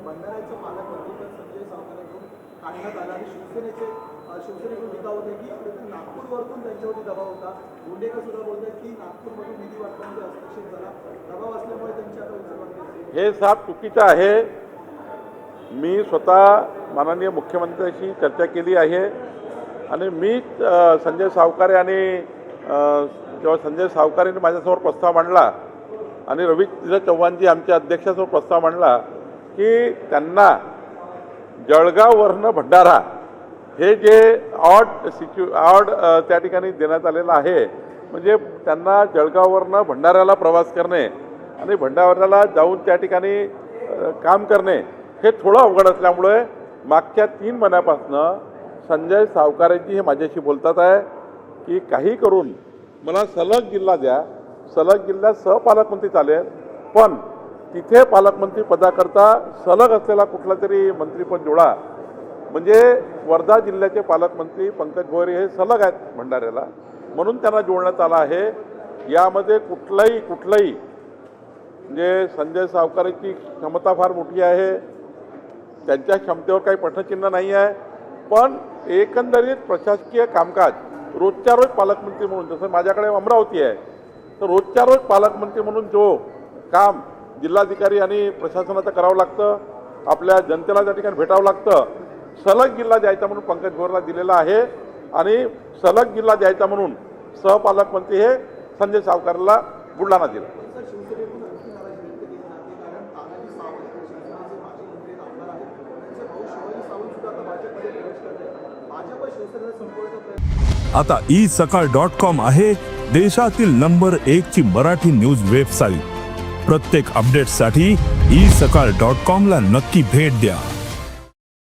भंडाऱ्याचं पालकमंत्री पण संजय सावकारांकडून काढण्यात आला आणि शिवसेनेकडून टीका होते की नागपूरवरून त्यांच्यावरती दबाव होता. गोंडेकर सुद्धा बोलतात की नागपूरमधून निधी वाटपामध्ये हस्तक्षेप झाला, दबाव असल्यामुळे त्यांच्याकडे उचलण्यात. हे साफ चुकीचं आहे. मी स्वतः माननीय मुख्यमंत्र्यांशी चर्चा केली आहे आणि मी संजय सावकारे आणि जेव्हा संजय सावकारेंनी माझ्यासमोर प्रस्ताव मांडला आणि रवींद्र चव्हाणजी आमच्या अध्यक्षासमोर प्रस्ताव मांडला की त्यांना जळगाववरनं भंडारा हे जे ऑड त्या ठिकाणी देण्यात आलेलं आहे, म्हणजे त्यांना जळगाववरनं भंडाऱ्याला प्रवास करणे आणि भंडाऱ्याला जाऊन त्या ठिकाणी काम करणे हे थोडं अवघड असल्यामुळे मागच्या 3 महिन्यापासून संजय सावकारेजी हे माझ्याशी बोलतात आहे की काही करून मला सलग जिल्हा द्या, सलग जिल्ह्यात सहपालकमंत्री चालेल, पण तिथे पालकमंत्री पदाकरता सलग असलेला कुठला तरी मंत्रीपद जोडा. म्हणजे वर्धा जिल्ह्याचे पालकमंत्री पंकज भोयर हे सलग आहेत भंडाऱ्याला, म्हणून त्यांना जोडण्यात आला आहे. यामध्ये कुठलाही म्हणजे संजय सावकारेची क्षमता फार मोठी आहे, त्यांच्या क्षमतेवर काही प्रश्नचिन्ह नाही आहे, पण एकंदरीत प्रशासकीय कामकाज रोजच्या रोज पालकमंत्री म्हणून, जसं माझ्याकडे अमरावती आहे तर रोजच्या रोज पालकमंत्री म्हणून जो काम जिल्हाधिकारी आणि प्रशासनाचं करावं लागतं, आपल्या जनतेला त्या ठिकाणी भेटावं लागतं, सलग जिल्हा द्यायचा म्हणून पंकज भोयरला दिलेला आहे आणि सलग जिल्हा द्यायचा म्हणून सहपालकमंत्री हे संजय सावकारला बुलढाणा दिला. आता isakal.com आहे देशातील नंबर 1 ची मराठी न्यूज वेबसाईट. प्रत्येक अपडेटसाठी isakal.com ला नक्की भेट द्या.